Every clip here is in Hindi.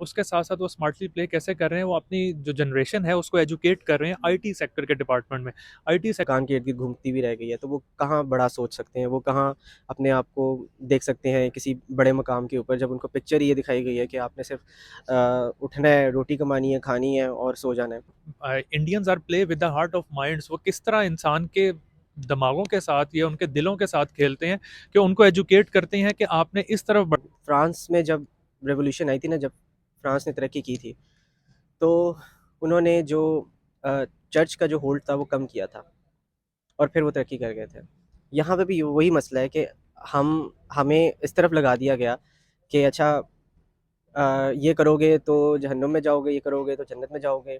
उसके साथ-साथ वो स्मार्टली प्ले कैसे कर रहे हैं, वो अपनी जो जनरेशन है उसको एजुकेट कर रहे हैं आईटी सेक्टर के डिपार्टमेंट में। आईटी सेक्टर कान के इर्द-गिर्द घूमती भी रह गई है, तो वो कहाँ बड़ा सोच सकते हैं, वो कहाँ अपने आप को देख सकते हैं किसी बड़े मकाम के ऊपर, जब उनको पिक्चर ये दिखाई गई है कि आपने सिर्फ़ उठना है, रोटी कमानी है, खानी है और सो जाना है। Indians are play with the heart of minds, वो किस तरह इंसान के दिमागों के साथ या उनके दिलों के साथ खेलते हैं कि उनको एजुकेट करते हैं कि आपने इस तरफ फ्रांस में जब रिवॉल्यूशन आई थी ना, जब फ्रांस ने तरक्की की थी, तो उन्होंने जो चर्च का जो होल्ड था वो कम किया था और फिर वो तरक्की कर गए थे। यहाँ पे भी वही मसला है कि हमें इस तरफ लगा दिया गया कि अच्छा ये करोगे तो जहन्नुम में जाओगे, ये करोगे तो जन्नत में जाओगे।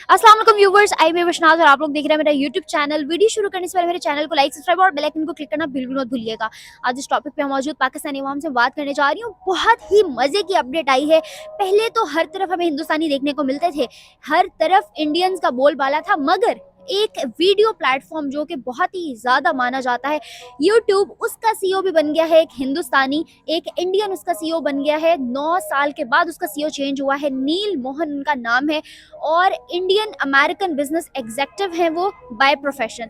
अस्सलाम वालेकुम व्यूवर्स, आई मैं विश्वनाथ और आप लोग देख रहे हैं मेरा यूट्यूब चैनल। वीडियो शुरू करने से पहले मेरे चैनल को लाइक, सब्सक्राइब और बेल आइकन को क्लिक करना बिल्कुल मत भूलिएगा। आज इस टॉपिक पे मौजूद पाकिस्तानी अवाम से बात करने जा रही हूँ। बहुत ही मजे की अपडेट आई है। पहले तो हर तरफ हमें हिंदुस्तानी देखने को मिलते थे, हर तरफ इंडियंस का बोलबाला था, मगर एक वीडियो प्लेटफॉर्म जो कि बहुत ही ज्यादा माना जाता है यूट्यूब, उसका सीईओ भी बन गया है एक हिंदुस्तानी, एक इंडियन उसका सीईओ बन गया है। 9 साल के बाद उसका सीईओ चेंज हुआ है, नील मोहन उनका नाम है और इंडियन अमेरिकन बिजनेस एग्जीक्यूटिव हैं वो बाय प्रोफेशन।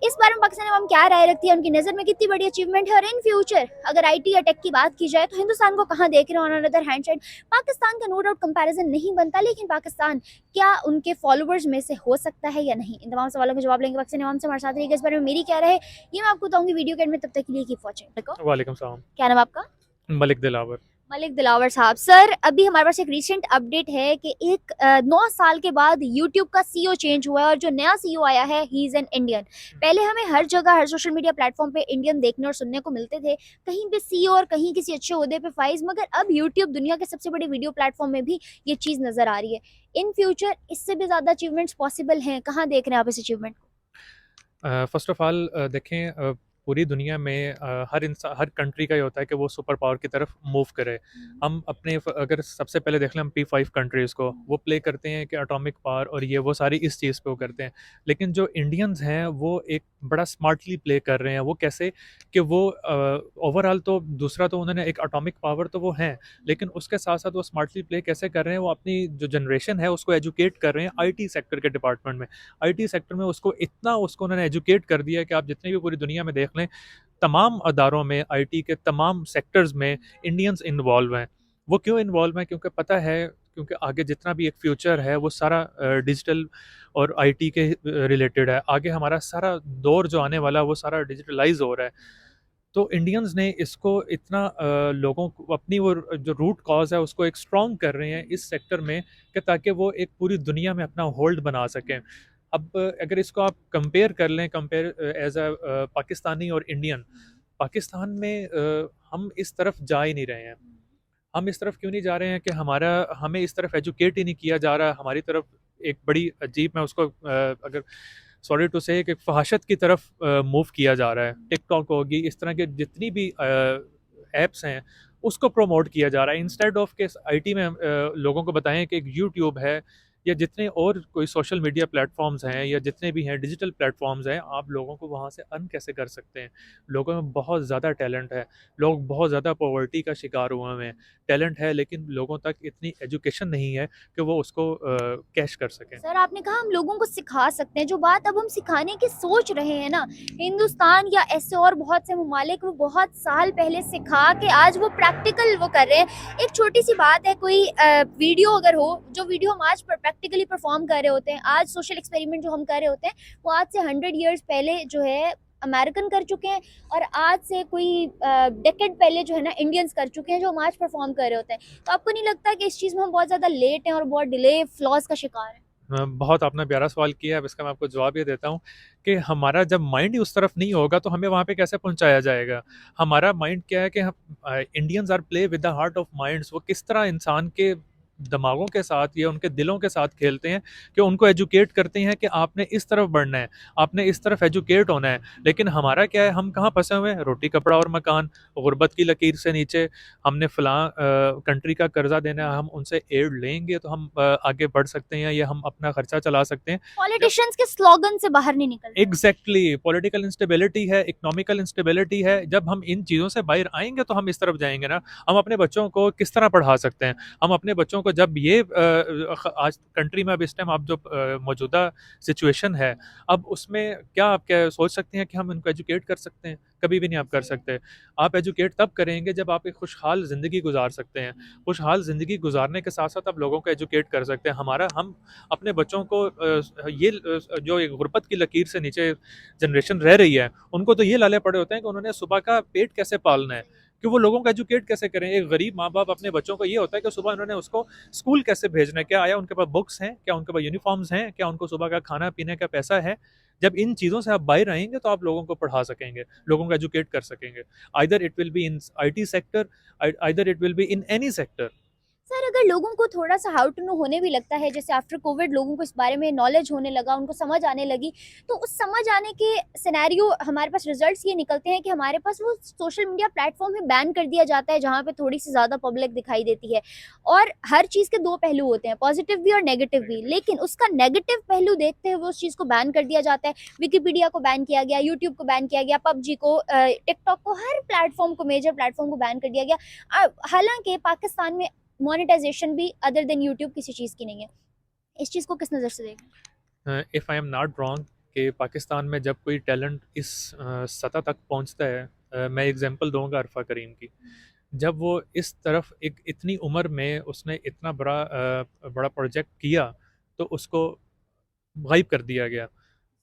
इस बारे में पाकिस्तान अवाम क्या राय रखती है, उनकी नज़र में कितनी बड़ी अचीवमेंट है और इन फ्यूचर अगर आईटी या टेक की बात की जाए तो हिंदुस्तान को कहाँ देख रहे हैं। On another hand side Pakistan का नो डाउट कंपैरिजन नहीं बनता, लेकिन पाकिस्तान क्या उनके फॉलोअर्स में से हो सकता है या नहीं, इन तमाम सवालों के जवाब लेंगे पाकिस्तान अवाम से। हमारे साथ रहिएगा, इस बारे में मेरी क्या राय है ये मैं आपको बताऊंगी वीडियो के एंड में। तब तक के लिए कीप वॉचिंग। वालेकुम सलाम। क्या नाम है आपका? मलिक दिलावर। मलिक दिलावर साहब, सर अभी हमारे पास एक रिसेंट अपडेट है कि एक 9 साल के बाद यूट्यूब का सीईओ चेंज हुआ है और जो नया सीईओ आया है ही इज एन इंडियन। पहले हमें हर जगह हर सोशल मीडिया प्लेटफॉर्म पे इंडियन देखने और सुनने को मिलते थे, कहीं पे सीईओ और कहीं किसी अच्छे ओहदे पे फाइज, मगर अब यूट्यूब दुनिया के सबसे बड़े वीडियो प्लेटफॉर्म में भी ये चीज़ नजर आ रही है। इन फ्यूचर इससे भी ज़्यादा अचीवमेंट्स पॉसिबल हैं, कहाँ देख रहे हैं आप इस अचीवमेंट को? फर्स्ट ऑफ ऑल देखें, पूरी दुनिया में हर कंट्री का ये होता है कि वो सुपर पावर की तरफ मूव करे। हम अपने अगर सबसे पहले देख लें हम P5 कंट्रीज़ को, वो प्ले करते हैं कि एटॉमिक पावर और ये वो सारी इस चीज़ पे वो करते हैं। लेकिन जो इंडियंस हैं वो एक बड़ा स्मार्टली प्ले कर रहे हैं। वो कैसे कि वो ओवरऑल तो दूसरा तो उन्होंने एक एटॉमिक पावर तो वो हैं, लेकिन उसके साथ साथ वो स्मार्टली प्ले कैसे कर रहे हैं, वो अपनी जो जनरेशन है उसको एजुकेट कर रहे हैं आईटी सेक्टर के डिपार्टमेंट में। आईटी सेक्टर में उसको उन्होंने एजुकेट कर दिया कि आप जितने भी पूरी दुनिया में देख लें, तमाम अदारों में, आईटी के तमाम सेक्टर्स में इंडियंस इन्वॉल्व हैं। वो क्यों इन्वॉल्व हैं? क्योंकि पता है, क्योंकि आगे जितना भी एक फ्यूचर है वो सारा डिजिटल और आईटी के रिलेटेड है। आगे हमारा सारा दौर जो आने वाला है वो सारा डिजिटलाइज हो रहा है। तो इंडियंस ने इसको इतना लोगों को अपनी वो जो रूट कॉज है उसको एक स्ट्रॉन्ग कर रहे हैं इस सेक्टर में, कि ताकि वो एक पूरी दुनिया में अपना होल्ड बना सकें। अब अगर इसको आप कंपेयर कर लें, कंपेयर एज अ पाकिस्तानी और इंडियन, पाकिस्तान में हम इस तरफ जा ही नहीं रहे हैं। हम इस तरफ क्यों नहीं जा रहे हैं कि हमें इस तरफ एजुकेट ही नहीं किया जा रहा। हमारी तरफ एक बड़ी अजीब, मैं उसको अगर सॉरी टू से, एक फहाशत की तरफ मूव किया जा रहा है। टिकटॉक होगी, इस तरह के जितनी भी एप्स हैं उसको प्रमोट किया जा रहा है, इंस्टेड ऑफ के आईटी में लोगों को बताएं कि एक यूट्यूब है या जितने और कोई सोशल मीडिया प्लेटफॉर्म्स हैं या जितने भी हैं डिजिटल प्लेटफॉर्म्स हैं, आप लोगों को वहाँ से अर्न कैसे कर सकते हैं। लोगों में बहुत ज़्यादा टैलेंट है, लोग बहुत ज़्यादा पॉवर्टी का शिकार हुए हैं। टैलेंट है लेकिन लोगों तक इतनी एजुकेशन नहीं है कि वो उसको कैश कर सकें। सर आपने कहा हम लोगों को सिखा सकते हैं, जो बात अब हम सिखाने की सोच रहे हैं ना, हिंदुस्तान या ऐसे और बहुत से ममालिक वो बहुत साल पहले सिखा के आज वो प्रैक्टिकल वो कर रहे हैं। एक छोटी सी बात है, कोई वीडियो अगर हो, जो वीडियो हम आज प्रैक्टिकली परफॉर्म कर रहे होते हैं, आज सोशल एक्सपेरिमेंट जो हम कर रहे होते हैं, वो आज से 100 ईयर्स पहले जो है अमेरिकन कर चुके हैं और आज से कोई डेकेड पहले जो है ना इंडियंस कर चुके हैं, जो हम आज परफॉर्म कर रहे होते हैं। तो आपको नहीं लगता कि इस चीज़ में हम बहुत ज़्यादा लेट हैं और बहुत डिले फ्लॉज का शिकार हैं? बहुत आपने प्यारा सवाल किया है। अब इसका मैं आपको जवाब ये देता हूँ कि हमारा जब माइंड ही उस तरफ नहीं होगा तो हमें वहाँ पे कैसे पहुँचाया जाएगा। हमारा माइंड क्या है कि हम Indians are play with the heart of minds, वो किस तरह इंसान के दिमागों के साथ, ये उनके दिलों के साथ खेलते हैं कि उनको एजुकेट करते हैं कि आपने इस तरफ बढ़ना है, आपने इस तरफ एजुकेट होना है। लेकिन हमारा क्या है, हम कहाँ फंसे हुए हैं, रोटी कपड़ा और मकान, गुर्बत की लकीर से नीचे। हमने फलां कंट्री का कर्जा देना है, हम उनसे एड लेंगे तो हम आगे बढ़ सकते हैं या हम अपना खर्चा चला सकते हैं। पॉलिटिशियंस के स्लोगन से बाहर नहीं निकल रहे। एग्जैक्टली, पॉलिटिकल इंस्टेबिलिटी है, इकोनॉमिकल इंस्टेबिलिटी है। जब हम इन चीज़ों से बाहर आएंगे तो हम इस तरफ जाएंगे ना। हम अपने बच्चों को किस तरह पढ़ा सकते हैं? हम अपने बच्चों को जब ये आज कंट्री में अब इस टाइम आप जो मौजूदा सिचुएशन है, अब उसमें क्या आप क्या सोच सकते हैं कि हम इनको एजुकेट कर सकते हैं? कभी भी नहीं आप कर सकते। आप एजुकेट तब करेंगे जब आप एक खुशहाल ज़िंदगी गुजार सकते हैं। खुशहाल ज़िंदगी गुजारने के साथ साथ आप लोगों को एजुकेट कर सकते हैं। हम अपने बच्चों को जो एक गुर्बत की लकीर से नीचे जनरेशन रह रही है, उनको तो ये लाले पड़े होते हैं कि उन्होंने सुबह का पेट कैसे पालना है, कि वो लोगों को एजुकेट कैसे करें। एक गरीब माँ बाप अपने बच्चों को ये होता है कि सुबह उन्होंने उसको स्कूल कैसे भेजना है, क्या आया उनके पास बुक्स हैं, क्या उनके पास यूनिफॉर्म्स हैं, क्या उनको सुबह का खाना पीने का पैसा है। जब इन चीज़ों से आप बाहर आएंगे तो आप लोगों को पढ़ा सकेंगे, लोगों को एजुकेट कर सकेंगे। Either it will be in IT sector, either it will be in any sector. Sir अगर लोगों को थोड़ा सा हाउ टू नो होने भी लगता है, जैसे आफ्टर कोविड लोगों को इस बारे में नॉलेज होने लगा, उनको समझ आने लगी, तो उस समझ आने के सिनेरियो हमारे पास रिजल्ट्स ये निकलते हैं कि हमारे पास वो सोशल मीडिया प्लेटफॉर्म ही बैन कर दिया जाता है जहाँ पे थोड़ी सी ज़्यादा पब्लिक दिखाई देती है। और हर चीज़ के दो पहलू होते हैं, पॉजिटिव भी और नेगेटिव भी, लेकिन उसका नेगेटिव पहलू देखते हुए उस चीज़ को बैन कर दिया जाता है। विकिपीडिया को बैन किया गया, यूट्यूब को बैन किया गया, पबजी को, टिकटॉक को, हर प्लेटफॉर्म को, मेजर प्लेटफॉर्म को बैन कर दिया गया। हालांकि पाकिस्तान में मोनेटाइजेशन भी अदर देन यूट्यूब किसी चीज़ की नहीं है। इस चीज़ को किस नज़र से देखें? If I am not wrong, कि पाकिस्तान में जब कोई टैलेंट इस सतह तक पहुंचता है, मैं एग्जांपल दूंगा अरफा करीम की। जब वो इस तरफ एक इतनी उम्र में उसने इतना बड़ा प्रोजेक्ट किया, तो उसको गायब कर दिया गया।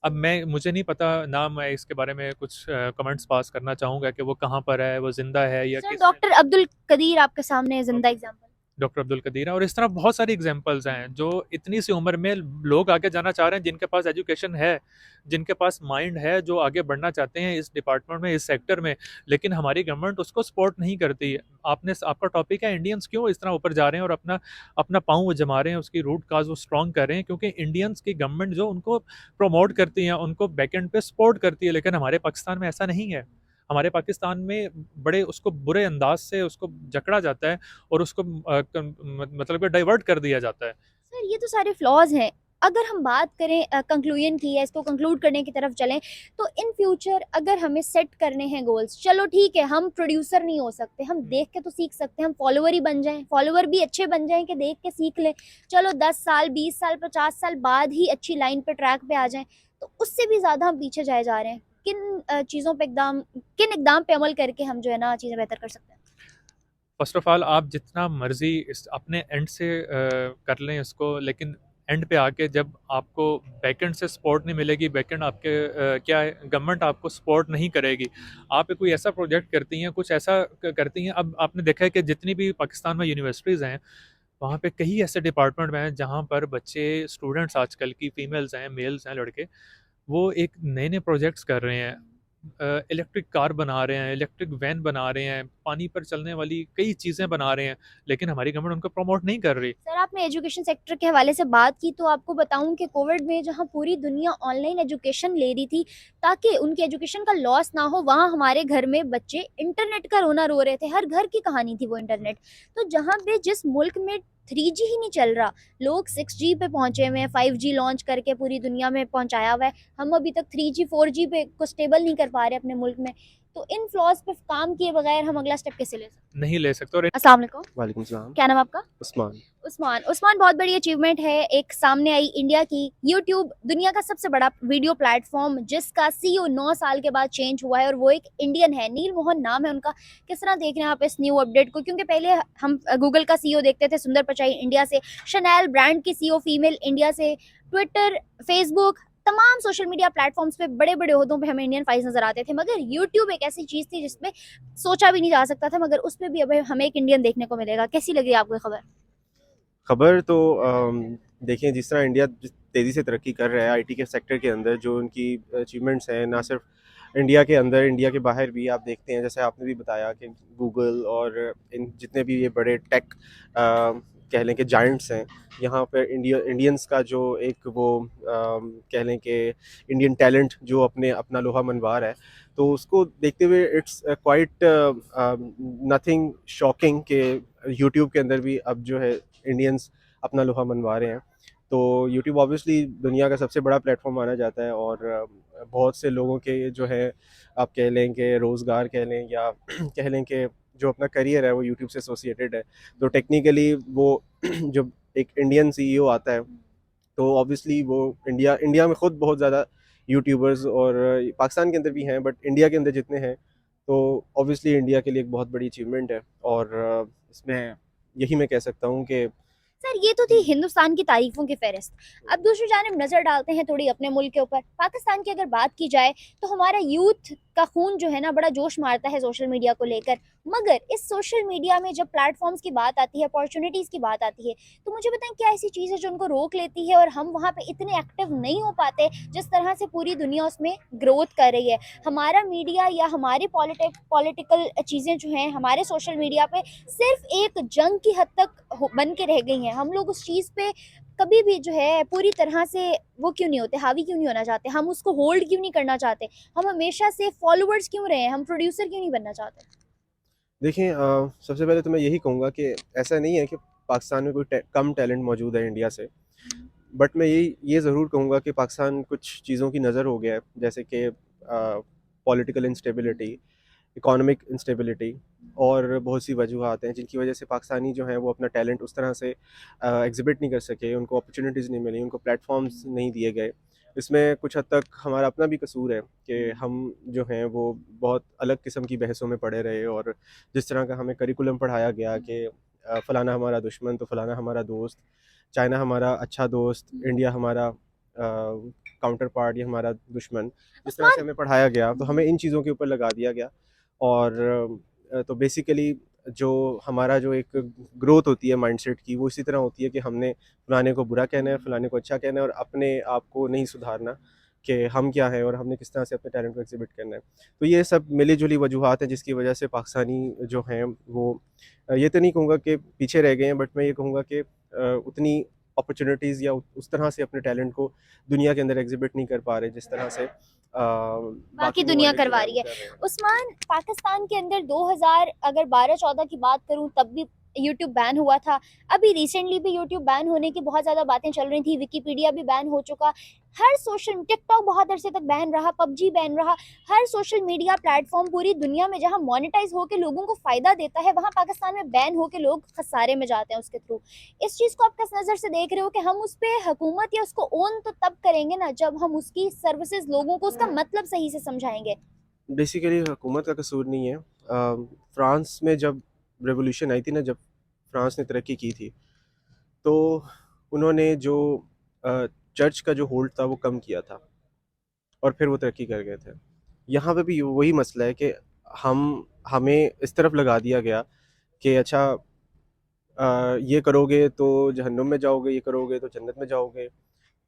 अब मुझे नहीं पता ना, मैं इसके बारे में कुछ कमेंट्स पास करना चाहूँगा कि वो कहाँ पर है, वो ज़िंदा है या सर किस। डॉक्टर अब्दुल कदीर आपके सामने जिंदा एग्जांपल। डॉक्टर अब्दुल कदीर है, और इस तरह बहुत सारी एग्जांपल्स हैं जो इतनी सी उम्र में लोग आगे जाना चाह रहे हैं, जिनके पास एजुकेशन है, जिनके पास माइंड है, जो आगे बढ़ना चाहते हैं इस डिपार्टमेंट में, इस सेक्टर में। लेकिन हमारी गवर्नमेंट उसको सपोर्ट नहीं करती। आपका टॉपिक है इंडियंस क्यों इस तरह ऊपर जा रहे हैं और अपना अपना पाँव वो जमा रहे हैं, उसकी रूट काज वो स्ट्रॉन्ग कर रहे हैं, क्योंकि इंडियंस की गवर्नमेंट जो उनको प्रमोट करती है, उनको बैकेंड पे सपोर्ट करती है। लेकिन हमारे पाकिस्तान में ऐसा नहीं है। हमारे पाकिस्तान में बड़े उसको बुरे अंदाज से उसको जकड़ा जाता है और उसको मतलब कि डाइवर्ट कर दिया जाता है। सर ये तो सारे फ्लॉज हैं। अगर हम बात करें कंक्लूजन की है, इसको कंक्लूड करने की तरफ चलें, तो इन फ्यूचर अगर हमें सेट करने हैं गोल्स, चलो ठीक है हम प्रोड्यूसर नहीं हो सकते, हम देख के तो सीख सकते हैं, हम फॉलोअर ही बन जाएं, फॉलोअर भी अच्छे बन जाएं कि देख के सीख लें। चलो 10 साल 20 साल 50 साल बाद ही अच्छी लाइन पे ट्रैक पे आ जाएं, तो उससे भी ज़्यादा हम पीछे जाए जा रहे हैं। चीज़ों पे किन इकदाम पे अमल करके हम जो है ना चीज़ें बेहतर कर सकते हैं? फर्स्ट ऑफ ऑल, आप जितना मर्जी इस अपने एंड से कर लें इसको, लेकिन एंड पे आके जब आपको बैकएंड से सपोर्ट नहीं मिलेगी, बैकएंड आपके क्या है, गवर्नमेंट आपको सपोर्ट नहीं करेगी। आप कोई ऐसा प्रोजेक्ट करती हैं, कुछ ऐसा करती हैं। अब आपने देखा है कि जितनी भी पाकिस्तान में यूनिवर्सिटीज़ हैं, वहाँ पे कई ऐसे डिपार्टमेंट में हैं जहाँ पर बच्चे, स्टूडेंट्स आजकल की, फीमेल्स हैं, मेल्स हैं, लड़के, वो एक नए नए प्रोजेक्ट्स कर रहे हैं। इलेक्ट्रिक कार बना रहे हैं, इलेक्ट्रिक वैन बना रहे हैं, पानी पर चलने वाली कई चीज़ें बना रहे हैं। लेकिन हमारी गवर्नमेंट उनको प्रमोट नहीं कर रही। सर आपने एजुकेशन सेक्टर के हवाले से बात की, तो आपको बताऊं कि कोविड में जहां पूरी दुनिया ऑनलाइन एजुकेशन ले रही थी ताकि उनके एजुकेशन का लॉस ना हो, वहां हमारे घर में बच्चे इंटरनेट का रोना रो रहे थे। हर घर की कहानी थी वो इंटरनेट। तो जहां पे जिस मुल्क में 3G ही नहीं चल रहा, लोग 6G पे पहुंचे हुए हैं, 5G लॉन्च करके पूरी दुनिया में पहुंचाया हुआ है, हम अभी तक 3G 4G पे को स्टेबल नहीं कर पा रहे अपने मुल्क में। तो इन फ्लॉज पे काम किए बगैर हम अगला स्टेप कैसे ले सकते? नहीं ले सकते। और अस्सलाम वालेकुम। वालेकुम सलाम। क्या नाम आपका? उस्मान। उस्मान बहुत बड़ी अचीवमेंट है एक सामने आई इंडिया की। यूट्यूब दुनिया का सबसे बड़ा वीडियो प्लेटफॉर्म, जिसका CEO 9 साल के बाद चेंज हुआ है, और वो एक इंडियन है, नील मोहन नाम है उनका। किस तरह देख रहे हैं आप इस न्यू अपडेट को? क्योंकि पहले हम गूगल का CEO देखते थे सुंदर पिचाई इंडिया से, शनैल ब्रांड की CEO फीमेल इंडिया से, ट्विटर, फेसबुक, तमाम सोशल मीडिया प्लेटफॉर्म्स पे बड़े बड़े ओहदों पे हमें इंडियन फाइज नजर आते थे, मगर यूट्यूब एक ऐसी चीज़ थी जिसमें सोचा भी नहीं जा सकता था, मगर उसमें भी अब हमें एक इंडियन देखने को मिलेगा। कैसी लगी आपको ये खबर? खबर तो देखें, जिस तरह इंडिया जिस तेज़ी से तरक्की कर रहा है आईटी के सेक्टर के अंदर, जो उनकी अचीवमेंट्स हैं, ना सिर्फ इंडिया के अंदर, इंडिया के बाहर भी आप देखते हैं। जैसे आपने भी बताया कि गूगल और इन जितने भी ये बड़े टेक कह लें कि जायंट्स हैं। यहाँ पर इंडियंस का जो एक वो कह लें कि इंडियन टैलेंट जो अपना लोहा मनवा रहा है, तो उसको देखते हुए इट्स क्वाइट नथिंग शॉकिंग कि यूट्यूब के अंदर भी अब जो है इंडियंस अपना लोहा मनवा रहे हैं। तो यूट्यूब ऑब्वियसली दुनिया का सबसे बड़ा प्लेटफॉर्म माना जाता है, और बहुत से लोगों के जो है आप कह लें कि रोज़गार कह लें या कह लें कि जो अपना करियर है वो यूट्यूब से एसोसिएटेड है। तो टेक्निकली वो जब एक इंडियन सीईओ आता है, तो ऑब्वियसली वो इंडिया में ख़ुद बहुत ज़्यादा यूट्यूबर्स और पाकिस्तान के अंदर भी हैं, बट इंडिया के अंदर जितने हैं, तो ऑब्वियसली इंडिया के लिए एक बहुत बड़ी अचीवमेंट है। और इसमें यही मैं कह सकता हूँ कि सर ये तो थी हिंदुस्तान की तारीफों की फहरिस्त। अब दूसरी जानिब नजर डालते हैं थोड़ी अपने मुल्क के ऊपर। पाकिस्तान की अगर बात की जाए तो हमारा यूथ का खून जो है ना बड़ा जोश मारता है सोशल मीडिया को लेकर, मगर इस सोशल मीडिया में जब प्लेटफॉर्म्स की बात आती है, अपॉर्चुनिटीज़ की बात आती है, तो मुझे बताएं क्या ऐसी चीज़ है जो उनको रोक लेती है और हम वहाँ पे इतने एक्टिव नहीं हो पाते जिस तरह से पूरी दुनिया उसमें ग्रोथ कर रही है। हमारा मीडिया या हमारी पॉलिटिकल चीज़ें जो हैं हमारे सोशल मीडिया पे सिर्फ एक जंग की हद तक बन के रह गई हैं। हम लोग उस चीज़ पे कभी भी जो है पूरी तरह से वो क्यों नहीं होते, हावी क्यों नहीं होना चाहते, हम उसको होल्ड क्यों नहीं करना चाहते, हम हमेशा से फॉलोअर्स क्यों रहे हैं, हम प्रोड्यूसर क्यों नहीं बनना चाहते? देखिए, सबसे पहले तो मैं यही कहूँगा कि ऐसा नहीं है कि पाकिस्तान में कोई कम टैलेंट मौजूद है इंडिया से। बट मैं ये ज़रूर कहूँगा कि पाकिस्तान कुछ चीज़ों की नज़र हो गया है, जैसे कि पॉलिटिकल इंस्टेबिलिटी, इकोनॉमिक इंस्टेबिलिटी, और बहुत सी वजूहात हैं जिनकी वजह से पाकिस्तानी जो हैं वो अपना टैलेंट उस तरह से एग्ज़िबिट नहीं कर सके, उनको अपॉर्चुनिटीज़ नहीं मिली, उनको प्लेटफॉर्म्स नहीं दिए गए। इसमें कुछ हद तक हमारा अपना भी कसूर है कि हम जो हैं वो बहुत अलग किस्म की बहसों में पड़े रहे, और जिस तरह का हमें करिकुलम पढ़ाया गया कि फ़लाना हमारा दुश्मन तो फ़लाना हमारा दोस्त, चाइना हमारा अच्छा दोस्त, इंडिया हमारा काउंटर पार्ट या हमारा दुश्मन, जिस तरह से उस्मान, हमें पढ़ाया गया तो हमें इन चीज़ों के ऊपर लगा दिया गया। और तो बेसिकली जो हमारा जो एक ग्रोथ होती है माइंडसेट की, वो इसी तरह होती है कि हमने फलाने को बुरा कहना है, फलाने को अच्छा कहना है, और अपने आप को नहीं सुधारना कि हम क्या हैं और हमने किस तरह से अपने टैलेंट को एग्ज़िबिट करना है। तो ये सब मिली-जुली वजूहात हैं जिसकी वजह से पाकिस्तानी जो हैं वो ये तो नहीं कहूँगा कि पीछे रह गए हैं, बट मैं ये कहूँगा कि उतनी अपॉर्च्युनिटीज़ या उस तरह से अपने टैलेंट को दुनिया के अंदर एग्ज़िबिट नहीं कर पा रहे जिस तरह से बाकी बाकी दुनिया ममालिक जो करवा है रही वो है। कर रहे हैं। उस्मान, पाकिस्तान के अंदर 2000 अगर 12-14 की बात करूँ तब भी यूट्यूब बैन हुआ था। अभी रिसेंटली भी यूट्यूब बैन होने की बहुत ज़्यादा बातें चल रही थी, विकिपीडिया भी बैन हो चुका। हर सोशल टिकटॉक बहुत अरसे तक बैन रहा, पबजी बैन रहा। हर सोशल मीडिया प्लेटफ़ॉर्म पूरी दुनिया में जहाँ मोनेटाइज़ होके लोगों को फ़ायदा देता है, वहाँ पाकिस्तान में बैन होके लोग खसारे में जाते हैं उसके थ्रू। इस चीज़ को आप किस नज़र से देख रहे हो कि हम उस पे हुकूमत या उसको ओन तो तब करेंगे ना जब हम उसकी सर्विसेज़ लोगों को उसका मतलब सही से समझाएँगे। बेसिकली हुकूमत का कसूर नहीं है। फ्रांस में जब रेवोल्यूशन आई थी ना, जब फ्रांस ने तरक्की की थी, तो उन्होंने जो चर्च का जो होल्ड था वो कम किया था, और फिर वो तरक्की कर गए थे। यहाँ पे भी वही मसला है कि हमें इस तरफ लगा दिया गया कि अच्छा, ये करोगे तो जहन्नुम में जाओगे, ये करोगे तो जन्नत में जाओगे।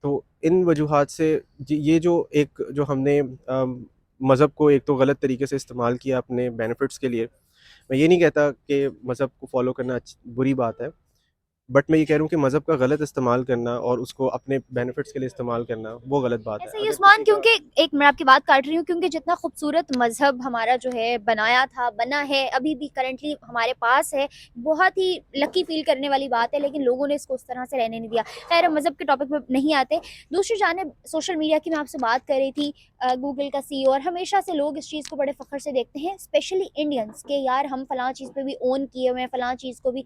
तो इन वजूहात से ये जो एक जो हमने मज़हब को एक तो गलत तरीके से इस्तेमाल किया अपने बेनिफिट्स के लिए। मैं ये नहीं कहता कि मज़हब को फ़ॉलो करना बुरी बात है, बट मैं ये कह रहा हूँ कि मज़हब का गलत इस्तेमाल करना और उसको अपने बेनिफिट्स के लिए इस्तेमाल करना वो गलत बात है। ऐसे ही अगर उस्मान, किसी का क्योंकि एक मैं आपकी बात काट रही हूँ, क्योंकि जितना खूबसूरत मजहब हमारा जो है बनाया था, बना है, अभी भी करंटली हमारे पास है, बहुत ही लकी फील करने वाली बात है, लेकिन लोगों ने इसको उस तरह से रहने नहीं दिया। खैर, हम मजहब के टॉपिक पे नहीं आते। दूसरी जानिब सोशल मीडिया की मैं आपसे बात कर रही थी, गूगल का सीईओ, और हमेशा से लोग इस चीज़ को बड़े फ़ख्र से देखते हैं, स्पेशली इंडियंस, के यार हम फलां चीज़ पे भी ओन किए हुए हैं, फलां चीज़ को भी।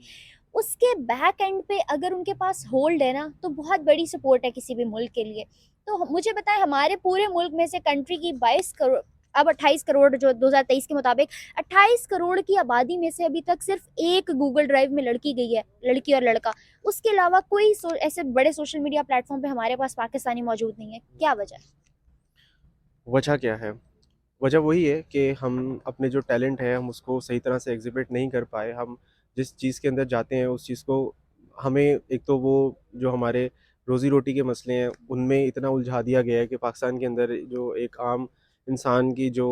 उसके बैक एंड पे अगर उनके पास होल्ड है ना, तो बहुत बड़ी सपोर्ट है किसी भी मुल्क के लिए। तो मुझे बताएं, हमारे पूरे मुल्क में से कंट्री की 22 करोड़, अब 28 करोड़, जो 2023 के मुताबिक 28 करोड़ की आबादी में से अभी तक सिर्फ एक गूगल ड्राइव में लड़की गई है, लड़की और लड़का। उसके अलावा कोई ऐसे बड़े सोशल मीडिया प्लेटफॉर्म पे हमारे पास पाकिस्तानी मौजूद नहीं है। क्या वजह? वजह क्या है? वजह वही है कि हम अपने जो टैलेंट है हम उसको सही तरह से एग्ज़िबिट नहीं कर पाए। हम जिस चीज़ के अंदर जाते हैं उस चीज़ को हमें एक तो वो जो हमारे रोज़ी-रोटी के मसले हैं उनमें इतना उलझा दिया गया है कि पाकिस्तान के अंदर जो एक आम इंसान की जो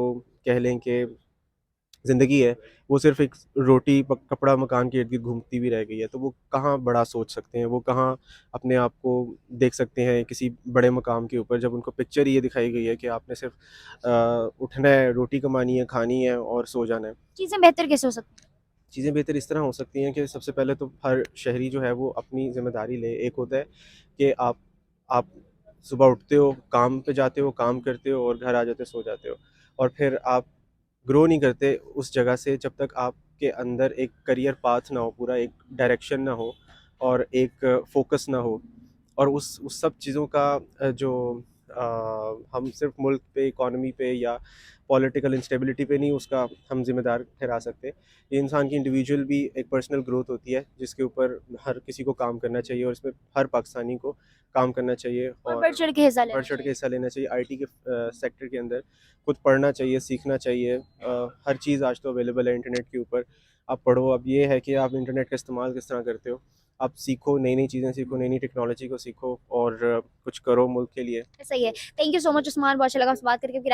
कह लें कि ज़िंदगी है वो सिर्फ़ एक रोटी कपड़ा मकान के इर्द-गिर्द घूमती भी रह गई है, तो वो कहाँ बड़ा सोच सकते हैं, वो कहाँ अपने आप को देख सकते हैं किसी बड़े मकाम के ऊपर, जब उनको पिक्चर ही ये दिखाई गई है कि आपने सिर्फ़ उठना है, रोटी कमानी है, खानी है और सो जाना है। चीज़ें बेहतर कैसे हो सकती हैं? चीज़ें बेहतर इस तरह हो सकती हैं कि सबसे पहले तो हर शहरी जो है वो अपनी ज़िम्मेदारी ले। एक होता है कि आप सुबह उठते हो, काम पे जाते हो, काम करते हो और घर आ जाते हो, सो जाते हो। और फिर आप ग्रो नहीं करते उस जगह से जब तक आपके अंदर एक करियर पाथ ना हो, पूरा एक डायरेक्शन ना हो और एक फ़ोकस ना हो। और उस सब चीज़ों का हम सिर्फ़ मुल्क पे, इकॉनमी पे या पॉलिटिकल इंस्टेबिलिटी पे नहीं उसका हम ज़िम्मेदार ठहरा सकते। ये इंसान की इंडिविजुअल भी एक पर्सनल ग्रोथ होती है, जिसके ऊपर हर किसी को काम करना चाहिए और इसमें हर पाकिस्तानी को काम करना चाहिए और और बढ़-चढ़ के हिस्सा लेना बढ़-चढ़ के चाहिए। हिस्सा लेना चाहिए। आईटी के सेक्टर के अंदर खुद पढ़ना चाहिए, सीखना चाहिए। हर चीज़ आज तो अवेलेबल है इंटरनेट के ऊपर, आप पढ़ो। अब ये है कि आप इंटरनेट का इस्तेमाल किस तरह करते हो। आप सीखो, नई-नई चीज़ें सीखो, नई-नई टेक्नोलॉजी को सीखो और कुछ करो मुल्क के लिए। सही है। Thank you so much Usman, बहुत अच्छा लगा आपसे बात करके। फिर